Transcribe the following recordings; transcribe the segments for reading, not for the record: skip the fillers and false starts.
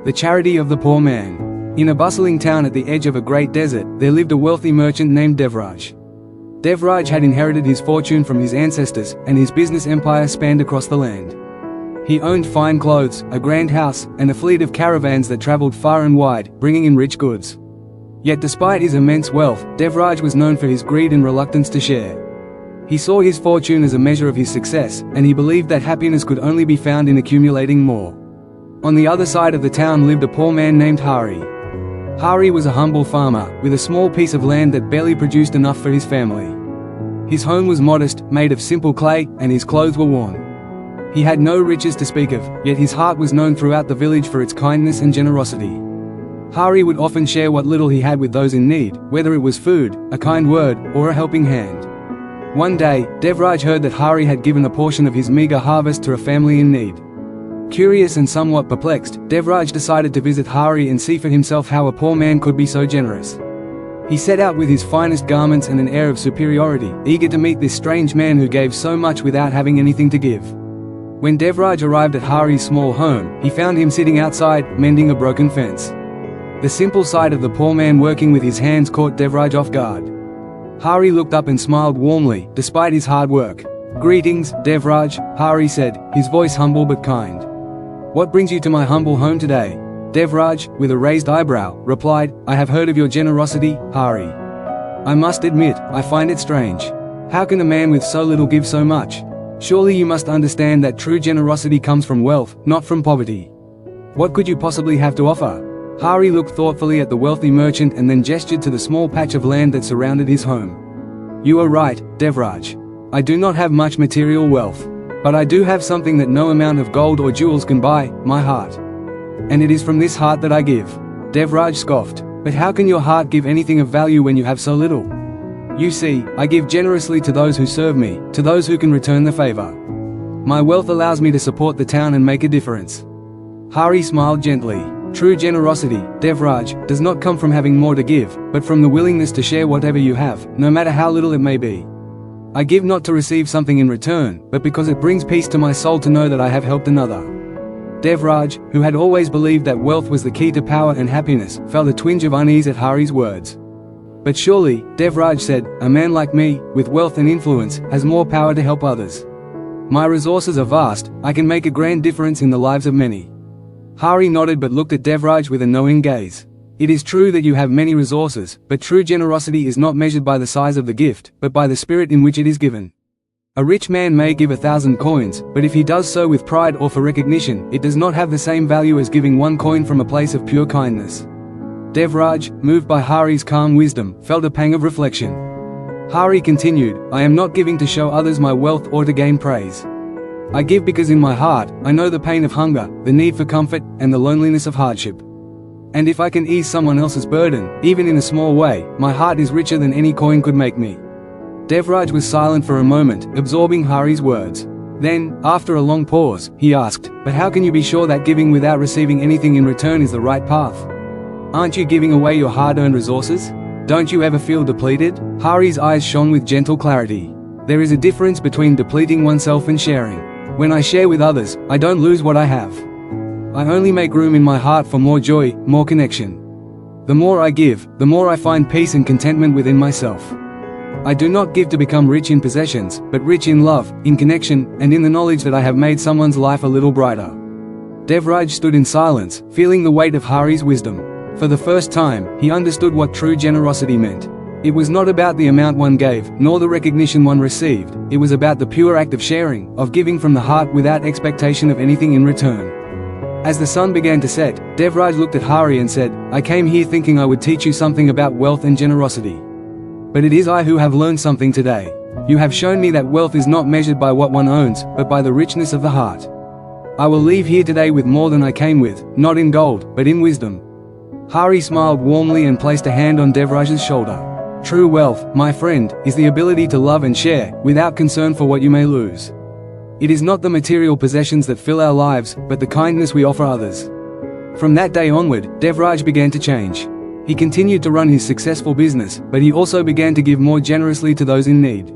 The charity of the poor man. In a bustling town at the edge of a great desert, there lived a wealthy merchant named Devraj. Devraj had inherited his fortune from his ancestors, and his business empire spanned across the land. He owned fine clothes, a grand house, and a fleet of caravans that traveled far and wide, bringing in rich goods. Yet despite his immense wealth, Devraj was known for his greed and reluctance to share. He saw his fortune as a measure of his success, and he believed that happiness could only be found in accumulating more. On the other side of the town lived a poor man named Hari. Hari was a humble farmer, with a small piece of land that barely produced enough for his family. His home was modest, made of simple clay, and his clothes were worn. He had no riches to speak of, yet his heart was known throughout the village for its kindness and generosity. Hari would often share what little he had with those in need, whether it was food, a kind word, or a helping hand. One day, Devraj heard that Hari had given a portion of his meager harvest to a family in need. Curious and somewhat perplexed, Devraj decided to visit Hari and see for himself how a poor man could be so generous. He set out with his finest garments and an air of superiority, eager to meet this strange man who gave so much without having anything to give. When Devraj arrived at Hari's small home, he found him sitting outside, mending a broken fence. The simple sight of the poor man working with his hands caught Devraj off guard. Hari looked up and smiled warmly, despite his hard work. "Greetings, Devraj," Hari said, his voice humble but kind. "What brings you to my humble home today?" Devraj, with a raised eyebrow, replied, "I have heard of your generosity, Hari. I must admit, I find it strange. How can a man with so little give so much? Surely you must understand that true generosity comes from wealth, not from poverty. What could you possibly have to offer?" Hari looked thoughtfully at the wealthy merchant and then gestured to the small patch of land that surrounded his home. "You are right, Devraj. I do not have much material wealth. But I do have something that no amount of gold or jewels can buy, my heart. And it is from this heart that I give." Devraj scoffed. "But how can your heart give anything of value when you have so little?" "You see, I give generously to those who serve me, to those who can return the favor. My wealth allows me to support the town and make a difference." Hari smiled gently. "True generosity, Devraj, does not come from having more to give, but from the willingness to share whatever you have, no matter how little it may be. I give not to receive something in return, but because it brings peace to my soul to know that I have helped another." Devraj, who had always believed that wealth was the key to power and happiness, felt a twinge of unease at Hari's words. "But surely," Devraj said, "a man like me, with wealth and influence, has more power to help others. My resources are vast, I can make a grand difference in the lives of many." Hari nodded but looked at Devraj with a knowing gaze. "It is true that you have many resources, but true generosity is not measured by the size of the gift, but by the spirit in which it is given. A rich man may give 1,000 coins, but if he does so with pride or for recognition, it does not have the same value as giving 1 coin from a place of pure kindness." Devraj, moved by Hari's calm wisdom, felt a pang of reflection. Hari continued, "I am not giving to show others my wealth or to gain praise. I give because in my heart, I know the pain of hunger, the need for comfort, and the loneliness of hardship. And if I can ease someone else's burden, even in a small way, my heart is richer than any coin could make me." Devraj was silent for a moment, absorbing Hari's words. Then, after a long pause, he asked, "But how can you be sure that giving without receiving anything in return is the right path? Aren't you giving away your hard-earned resources? Don't you ever feel depleted?" Hari's eyes shone with gentle clarity. "There is a difference between depleting oneself and sharing. When I share with others, I don't lose what I have. I only make room in my heart for more joy, more connection. The more I give, the more I find peace and contentment within myself. I do not give to become rich in possessions, but rich in love, in connection, and in the knowledge that I have made someone's life a little brighter." Devraj stood in silence, feeling the weight of Hari's wisdom. For the first time, he understood what true generosity meant. It was not about the amount one gave, nor the recognition one received. It was about the pure act of sharing, of giving from the heart without expectation of anything in return. As the sun began to set, Devraj looked at Hari and said, "I came here thinking I would teach you something about wealth and generosity. But it is I who have learned something today. You have shown me that wealth is not measured by what one owns, but by the richness of the heart. I will leave here today with more than I came with, not in gold, but in wisdom." Hari smiled warmly and placed a hand on Devraj's shoulder. "True wealth, my friend, is the ability to love and share, without concern for what you may lose. It is not the material possessions that fill our lives, but the kindness we offer others." From that day onward, Devraj began to change. He continued to run his successful business, but he also began to give more generously to those in need.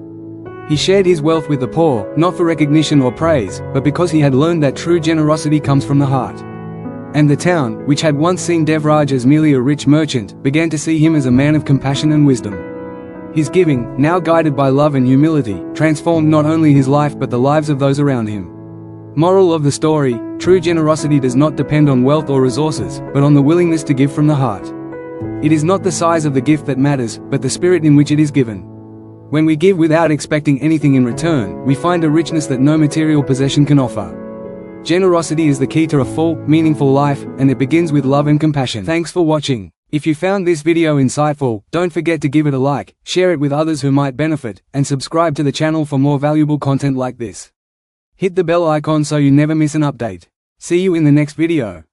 He shared his wealth with the poor, not for recognition or praise, but because he had learned that true generosity comes from the heart. And the town, which had once seen Devraj as merely a rich merchant, began to see him as a man of compassion and wisdom. His giving, now guided by love and humility, transformed not only his life but the lives of those around him. Moral of the story: true generosity does not depend on wealth or resources, but on the willingness to give from the heart. It is not the size of the gift that matters, but the spirit in which it is given. When we give without expecting anything in return, we find a richness that no material possession can offer. Generosity is the key to a full, meaningful life, and it begins with love and compassion. Thanks for watching. If you found this video insightful, don't forget to give it a like, share it with others who might benefit, and subscribe to the channel for more valuable content like this. Hit the bell icon so you never miss an update. See you in the next video.